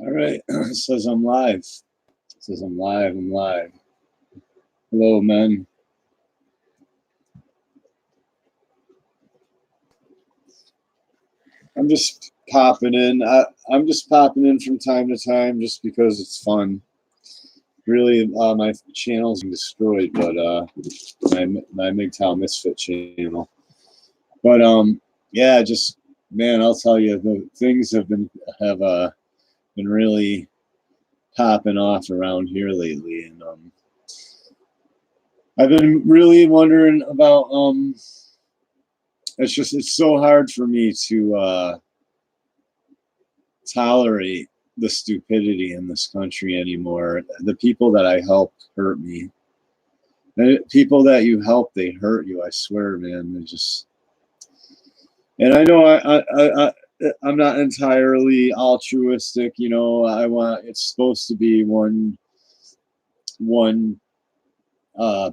All right, it says I'm live. It says I'm live. I'm live. Hello, men. I'm just popping in. I'm just popping in from time to time just because it's fun. Really, my channel's being destroyed, but my Mgtow Misfit channel. But yeah, just man, I'll tell you, the things have been really popping off around here lately, and I've been really wondering about it's so hard for me to tolerate the stupidity in this country anymore. The people that I help hurt me. The people that you help, they hurt you. I swear, man. They just, and I know I'm not entirely altruistic. You know, I want it's supposed to be one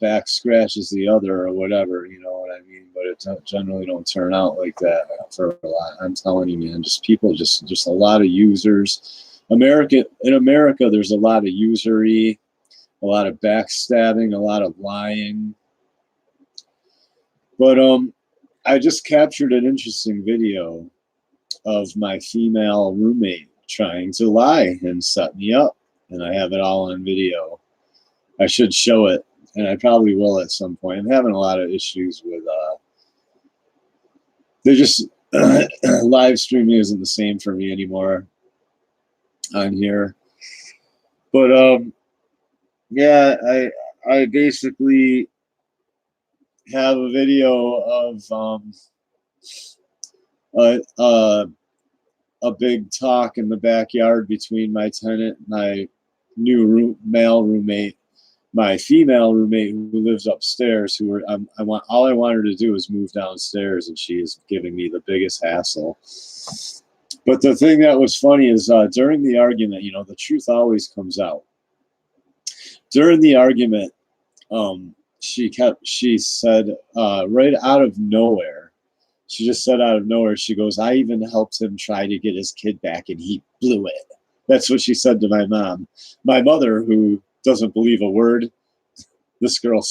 back scratches the other or whatever, you know what I mean? But it generally don't turn out like that for a lot. I'm telling you, man, just people, just a lot of users. In America, there's a lot of usury, a lot of backstabbing, a lot of lying. But I just captured an interesting video of my female roommate trying to lie and set me up, and I have it all on video. I should show it, and I probably will at some point. I'm having a lot of issues with they just live streaming isn't the same for me anymore on here. But yeah, I basically have a video of a a big talk in the backyard between my tenant, my male roommate, my female roommate who lives upstairs. All I want her to do is move downstairs, and she is giving me the biggest hassle. But the thing that was funny is during the argument, you know, the truth always comes out. During the argument, she said right out of nowhere, she just said out of nowhere, she goes, "I even helped him try to get his kid back, and he blew it." That's what she said to my mom. My mother, who doesn't believe a word this girl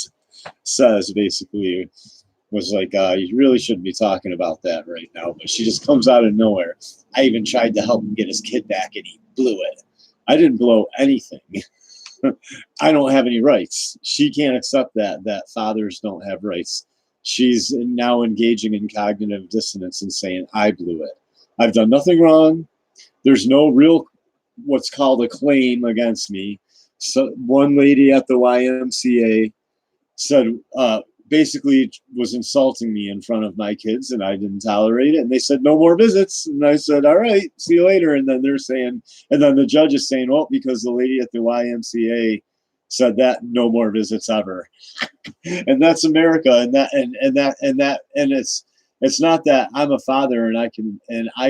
says, basically was like, you really shouldn't be talking about that right now. But she just comes out of nowhere. "I even tried to help him get his kid back, and he blew it." I didn't blow anything. I don't have any rights. She can't accept that fathers don't have rights. She's now engaging in cognitive dissonance and saying, "I blew it. I've done nothing wrong. There's no real what's called a claim against me." So one lady at the YMCA said, basically was insulting me in front of my kids, and I didn't tolerate it. And they said, "No more visits." And I said, "All right, see you later." And then they're saying, and then the judge is saying, "Well, because the lady at the YMCA said that, no more visits ever." And that's America. And it's not that I'm a father and I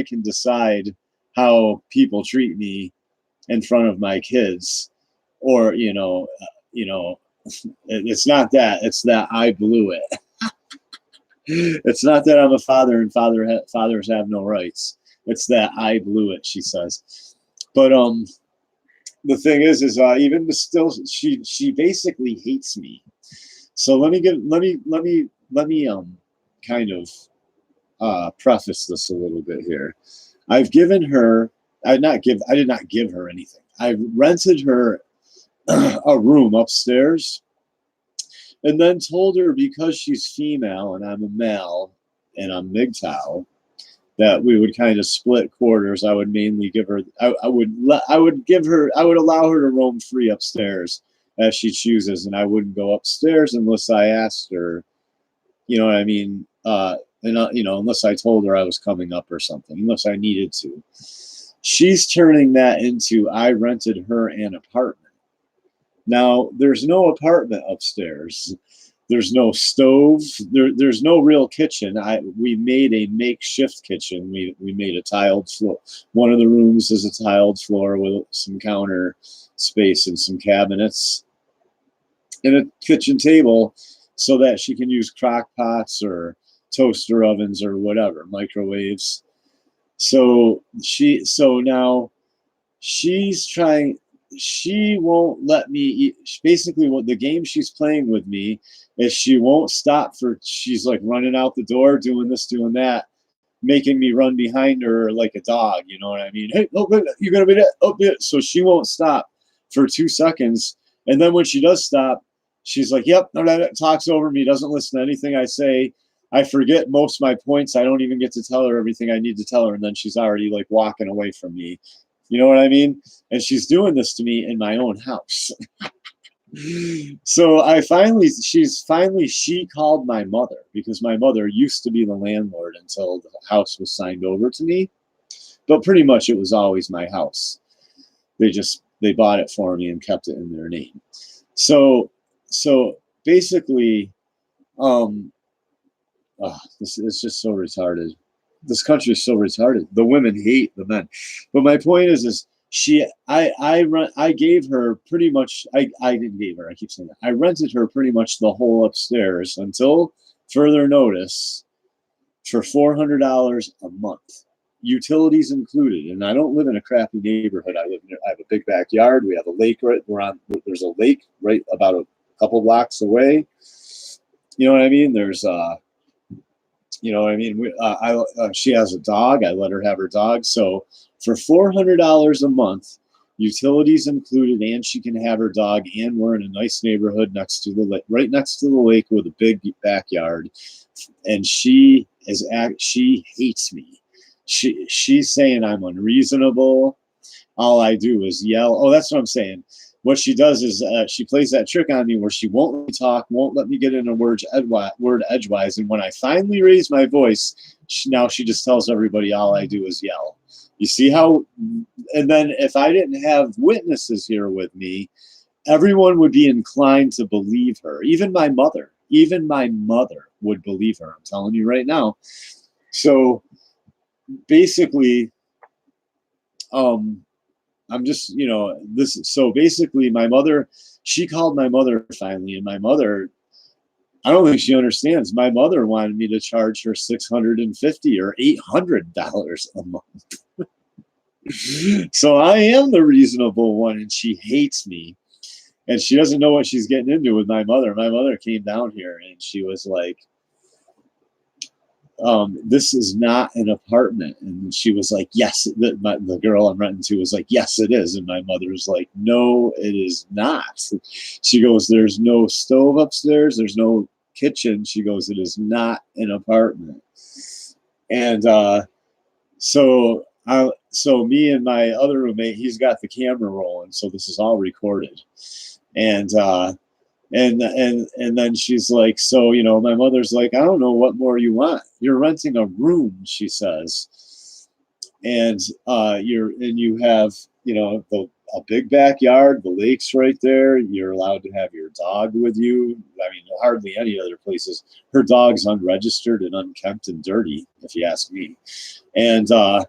can decide how people treat me in front of my kids, or it's not that. It's that I blew it. It's not that I'm a father and fathers have no rights. It's that I blew it, she says. But the thing is even still, she basically hates me. So let me kind of preface this a little bit here. I've given her, I did not give her anything. I rented her a room upstairs, and then told her, because she's female and I'm a male and I'm Mgtow, that we would kind of split quarters. I would mainly give her, I would allow her to roam free upstairs as she chooses, and I wouldn't go upstairs unless I asked her, you know what I mean? Unless I told her I was coming up or something, unless I needed to. She's turning that into, I rented her an apartment. Now, there's no apartment upstairs. There's no stove. There's no real kitchen. We made a makeshift kitchen. We made a tiled floor. One of the rooms is a tiled floor with some counter space and some cabinets and a kitchen table, so that she can use crock pots or toaster ovens or whatever, microwaves. So now she's trying, she won't let me eat. Basically, what the game she's playing with me is she won't stop for, she's like running out the door, doing this, doing that, making me run behind her like a dog. You know what I mean? Hey, oh, you're going to be that. Oh, yeah. So she won't stop for 2 seconds. And then when she does stop, she's like, yep, talks over me, doesn't listen to anything I say. I forget most of my points. I don't even get to tell her everything I need to tell her. And then she's already like walking away from me. You know what I mean? And she's doing this to me in my own house. So she called my mother, because my mother used to be the landlord until the house was signed over to me. But pretty much it was always my house. They bought it for me and kept it in their name. So basically, this is just so retarded. This country is so retarded. The women hate the men. But my point is I gave her pretty much, I didn't give her, I keep saying that. I rented her pretty much the whole upstairs until further notice for $400 a month. Utilities included. And I don't live in a crappy neighborhood. I have a big backyard. We have a lake there's a lake right about a couple blocks away. You know what I mean? There's you know what I mean? She has a dog. I let her have her dog. So for $400 a month, utilities included, and she can have her dog, and we're in a nice neighborhood next to the lake, right next to the lake with a big backyard. And she hates me. She's saying I'm unreasonable. All I do is yell. Oh, that's what I'm saying. What she does is she plays that trick on me where she won't let me talk, won't let me get in a word edgewise. And when I finally raise my voice, now she just tells everybody all I do is yell. You see how? And then if I didn't have witnesses here with me, everyone would be inclined to believe her. Even my mother would believe her. I'm telling you right now. So basically, I'm just, so basically my mother, she called my mother finally, and my mother, I don't think she understands. My mother wanted me to charge her $650 or $800 a month. So I am the reasonable one, and she hates me. And she doesn't know what she's getting into with my mother. My mother came down here and she was like, this is not an apartment. And she was like, yes, the girl I'm renting to was like, yes, it is. And my mother was like, no, it is not. She goes, there's no stove upstairs. There's no kitchen. She goes, it is not an apartment. And so me and my other roommate, he's got the camera rolling. So this is all recorded. And then she's like, so, my mother's like, I don't know what more you want. You're renting a room, she says. And you have, a big backyard, the lake's right there. You're allowed to have your dog with you. I mean, hardly any other places. Her dog's unregistered and unkempt and dirty, if you ask me. And her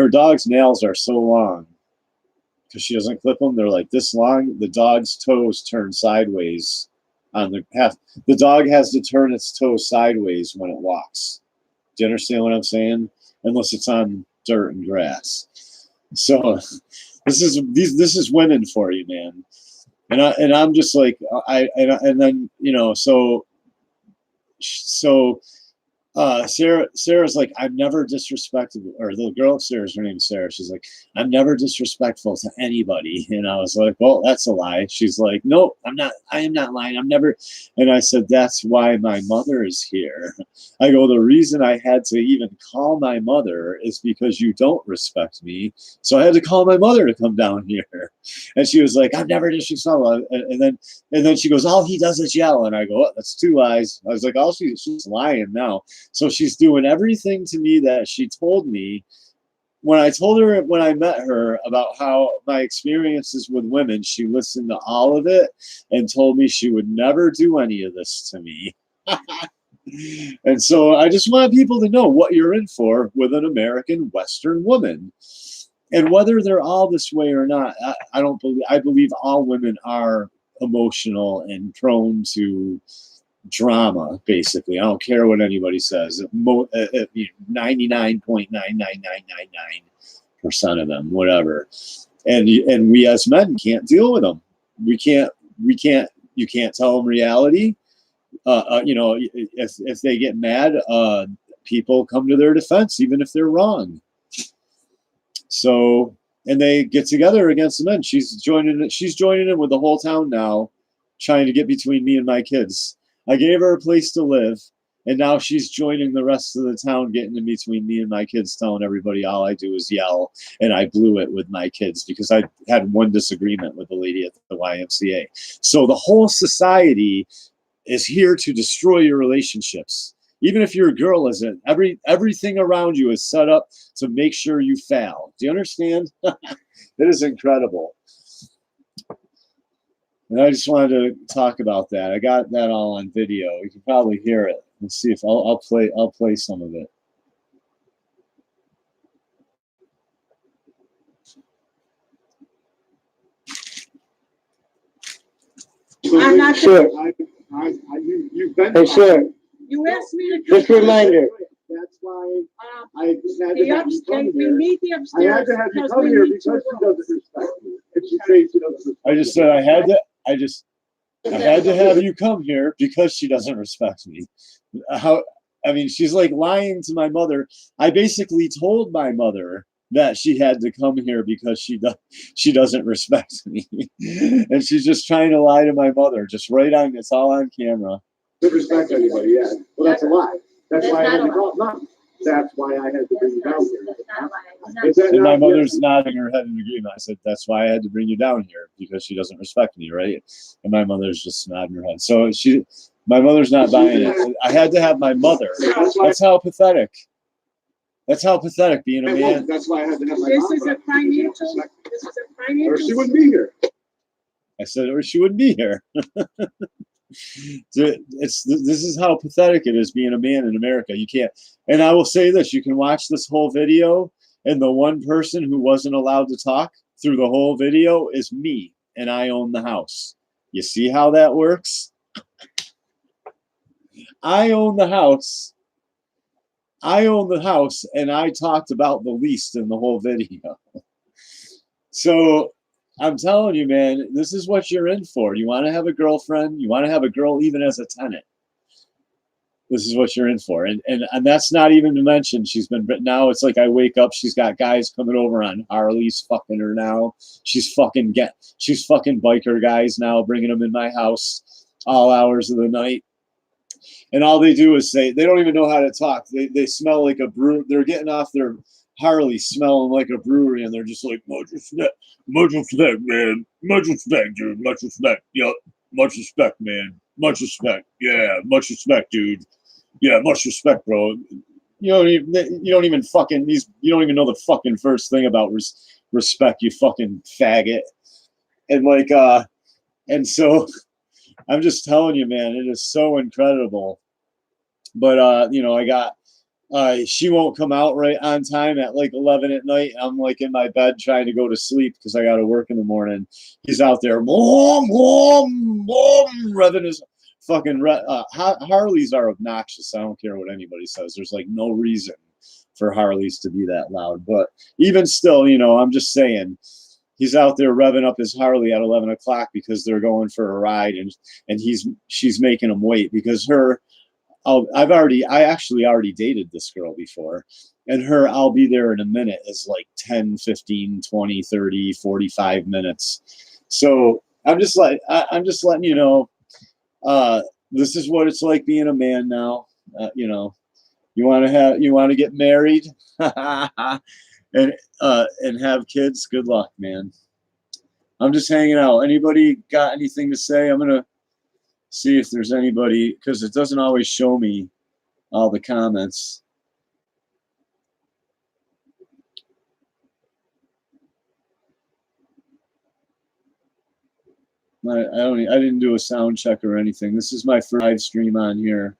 dog's nails are so long, because she doesn't clip them. They're like this long. The dog's toes turn sideways on the path. The dog has to turn its toes sideways when it walks. Do you understand what I'm saying? Unless it's on dirt and grass. So this is women for you, man. And I'm just like, and then Sarah's like, I'm never disrespectful, or the girl upstairs, her name's Sarah. She's like, I'm never disrespectful to anybody. And I was like, well, that's a lie. She's like, no, I'm not. I am not lying. I'm never. And I said, that's why my mother is here. I go, the reason I had to even call my mother is because you don't respect me. So I had to call my mother to come down here. And she was like, I've never disrespectful. And then she goes, all he does is yell. And I go, oh, that's 2 lies. I was like, she's lying now. So she's doing everything to me that she told me when I told her, when I met her, about how my experiences with women. She listened to all of it and told me she would never do any of this to me. And so I just want people to know what you're in for with an American Western woman. And whether they're all this way or not, I believe all women are emotional and prone to drama, basically. I don't care what anybody says. 99.99999% 90% of them, whatever. And we as men can't deal with them. We can't. You can't tell them reality. You know, if they get mad, people come to their defense, even if they're wrong. So, and they get together against the men. She's joining in with the whole town now, trying to get between me and my kids. I gave her a place to live, and now she's joining the rest of the town, getting in between me and my kids, telling everybody all I do is yell, and I blew it with my kids because I had one disagreement with the lady at the YMCA. So the whole society is here to destroy your relationships. Even if your girl isn't, everything around you is set up to make sure you fail. Do you understand? It is incredible. And I just wanted to talk about that. I got that all on video. You can probably hear it. Let's see if I'll play some of it. I'm not sure. You've been. Hey, sir. You asked me to. Just a reminder. That's why I had to have you come here. We meet the upstairs. I had to have you come here because she doesn't respect me. And she says she doesn't respect me. I just said I had to have you come here because she doesn't respect me. I mean, she's like lying to my mother. I basically told my mother that she had to come here because she doesn't respect me. And she's just trying to lie to my mother. Just right on, it's all on camera. Doesn't respect anybody, yeah. Well, that's a lie. That's why I had to call it none. That's why I had to bring you down here. And my mother's nodding her head in agreement. I said, that's why I had to bring you down here, because she doesn't respect me, right? And my mother's just nodding her head. So my mother's not buying it. I had to have my mother. That's how pathetic. That's how pathetic being a man. That's why I had to have my mom. This is a financial. Or she wouldn't be here. I said, or she wouldn't be here. This is how pathetic it is being a man in America. You can't. And I will say this: you can watch this whole video, and the one person who wasn't allowed to talk through the whole video is me, and I own the house. You see how that works? I own the house. I own the house, and I talked about the least in the whole video. So I'm telling you, man, this is what you're in for. You want to have a girlfriend. You want to have a girl even as a tenant. This is what you're in for. And that's not even to mention now it's like I wake up, she's got guys coming over on Harleys fucking her now. She's fucking biker guys now, bringing them in my house all hours of the night. And all they do is say, they don't even know how to talk. They smell like a brew. They're getting off their Harley smelling like a brewery, and they're just like, much respect, man. Much respect, dude. Much respect. Yep. Much respect, man. Much respect. Yeah. Much respect, dude. Yeah. Much respect, bro. You don't even know the fucking first thing about respect, you fucking faggot. And so I'm just telling you, man, it is so incredible. But I got she won't come out right on time at like 11 at night. I'm like in my bed trying to go to sleep because I got to work in the morning. He's out there, revving his fucking. Harleys are obnoxious. I don't care what anybody says. There's like no reason for Harleys to be that loud. But even still, I'm just saying. He's out there revving up his Harley at 11 o'clock because they're going for a ride, and she's making him wait because her. I actually already dated this girl before, and her I'll be there in a minute is like 10, 15, 20, 30, 45 minutes. So I'm just letting you know, this is what it's like being a man now. You want to get married and have kids. Good luck, man. I'm just hanging out. Anybody got anything to say? I'm going to see if there's anybody, because it doesn't always show me all the comments. I didn't do a sound check or anything. This is my first live stream on here.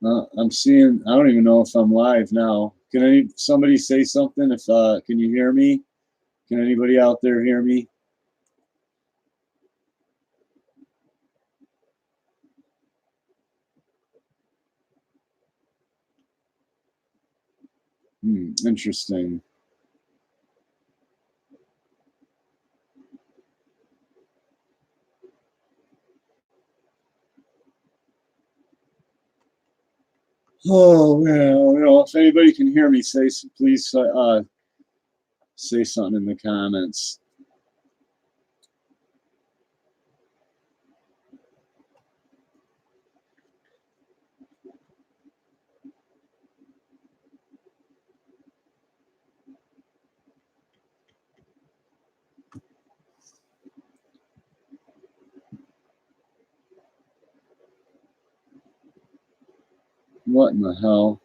I'm seeing. I don't even know if I'm live now. Can somebody say something? If can you hear me? Can anybody out there hear me? Interesting. Oh well, if anybody can hear me, please say something in the comments. What in the hell?